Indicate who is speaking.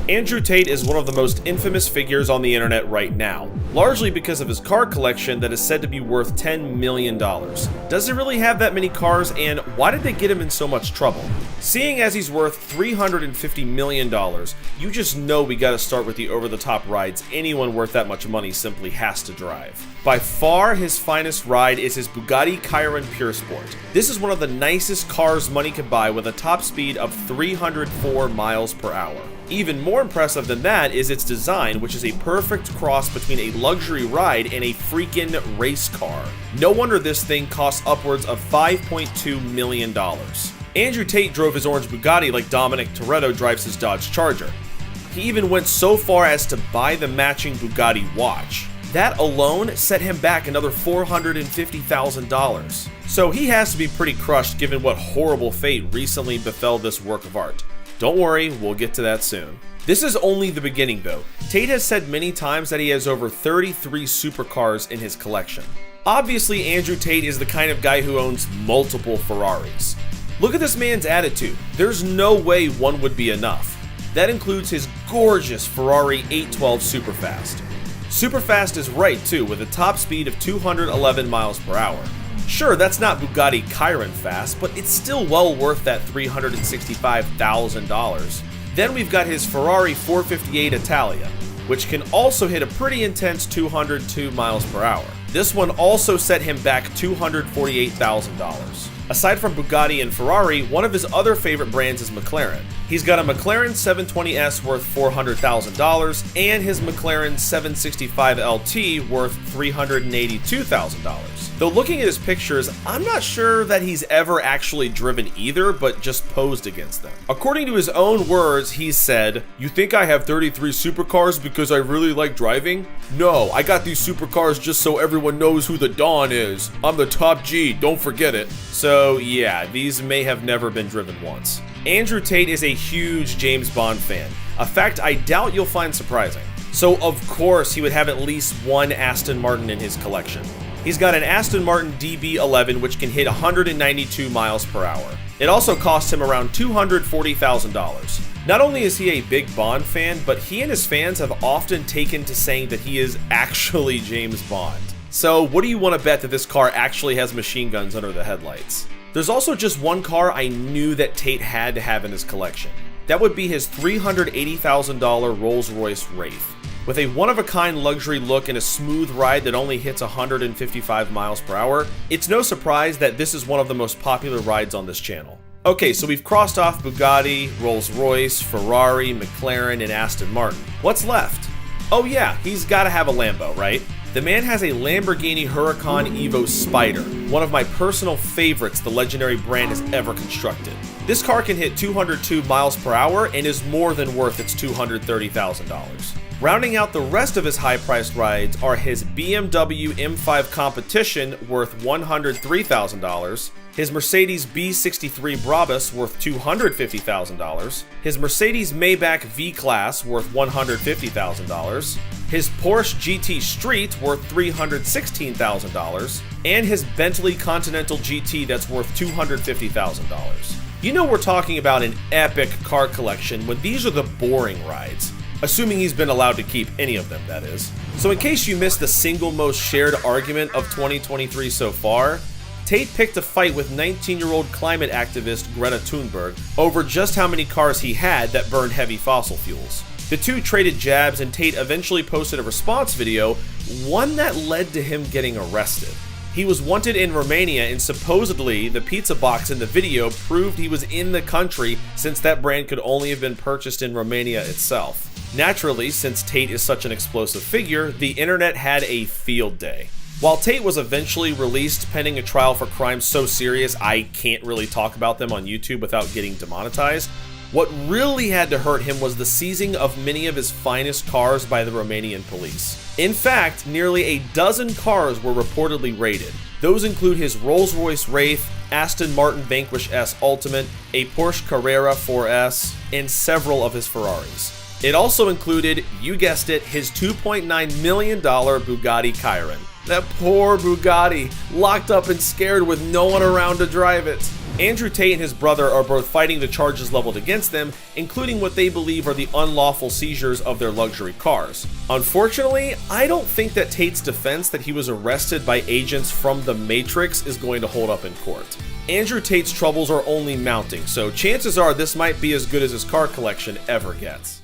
Speaker 1: Andrew Tate is one of the most infamous figures on the internet right now, largely because of his car collection that is said to be worth $10 million. Does he really have that many cars, and why did they get him in so much trouble? Seeing as he's worth $350 million, you just know we gotta start with the over-the-top rides anyone worth that much money simply has to drive. By far, his finest ride is his Bugatti Chiron Pure Sport. This is one of the nicest cars money could buy with a top speed of 304 miles per hour. Even more impressive than that is its design, which is a perfect cross between a luxury ride and a freaking race car. No wonder this thing costs upwards of $5.2 million. Andrew Tate drove his orange Bugatti like Dominic Toretto drives his Dodge Charger. He even went so far as to buy the matching Bugatti watch. That alone set him back another $450,000. So he has to be pretty crushed given what horrible fate recently befell this work of art. Don't worry, we'll get to that soon. This is only the beginning though. Tate has said many times that he has over 33 supercars in his collection. Obviously, Andrew Tate is the kind of guy who owns multiple Ferraris. Look at this man's attitude. There's no way one would be enough. That includes his gorgeous Ferrari 812 Superfast. Superfast is right too, with a top speed of 211 miles per hour. Sure, that's not Bugatti Chiron fast, but it's still well worth that $365,000. Then we've got his Ferrari 458 Italia, which can also hit a pretty intense 202 miles per hour. This one also set him back $248,000. Aside from Bugatti and Ferrari, one of his other favorite brands is McLaren. He's got a McLaren 720S worth $400,000 and his McLaren 765 LT worth $382,000. Though looking at his pictures, I'm not sure that he's ever actually driven either, but just posed against them. According to his own words, he said, "You think I have 33 supercars because I really like driving? No, I got these supercars just so everyone knows who the Don is. I'm the top G, don't forget it." So yeah, these may have never been driven once. Andrew Tate is a huge James Bond fan, a fact I doubt you'll find surprising. So of course he would have at least one Aston Martin in his collection. He's got an Aston Martin DB11 which can hit 192 miles per hour. It also costs him around $240,000. Not only is he a big Bond fan, but he and his fans have often taken to saying that he is actually James Bond. So what do you want to bet that this car actually has machine guns under the headlights? There's also just one car I knew that Tate had to have in his collection. That would be his $380,000 Rolls-Royce Wraith. With a one-of-a-kind luxury look and a smooth ride that only hits 155 miles per hour, it's no surprise that this is one of the most popular rides on this channel. Okay, so we've crossed off Bugatti, Rolls-Royce, Ferrari, McLaren, and Aston Martin. What's left? Oh yeah, he's gotta have a Lambo, right? The man has a Lamborghini Huracan Evo Spider, one of my personal favorites the legendary brand has ever constructed. This car can hit 202 miles per hour and is more than worth its $230,000. Rounding out the rest of his high-priced rides are his BMW M5 Competition worth $103,000, his Mercedes B63 Brabus worth $250,000, his Mercedes Maybach V-Class worth $150,000, his Porsche GT Street worth $316,000, and his Bentley Continental GT that's worth $250,000. You know we're talking about an epic car collection when these are the boring rides. Assuming he's been allowed to keep any of them, that is. So in case you missed the single most shared argument of 2023 so far, Tate picked a fight with 19-year-old climate activist Greta Thunberg over just how many cars he had that burned heavy fossil fuels. The two traded jabs and Tate eventually posted a response video, one that led to him getting arrested. He was wanted in Romania and supposedly the pizza box in the video proved he was in the country since that brand could only have been purchased in Romania itself. Naturally, since Tate is such an explosive figure, the internet had a field day. While Tate was eventually released pending a trial for crimes so serious I can't really talk about them on YouTube without getting demonetized, what really had to hurt him was the seizing of many of his finest cars by the Romanian police. In fact, nearly a dozen cars were reportedly raided. Those include his Rolls-Royce Wraith, Aston Martin Vanquish S Ultimate, a Porsche Carrera 4S, and several of his Ferraris. It also included, you guessed it, his $2.9 million Bugatti Chiron. That poor Bugatti, locked up and scared with no one around to drive it. Andrew Tate and his brother are both fighting the charges leveled against them, including what they believe are the unlawful seizures of their luxury cars. Unfortunately, I don't think that Tate's defense that he was arrested by agents from the Matrix is going to hold up in court. Andrew Tate's troubles are only mounting, so chances are this might be as good as his car collection ever gets.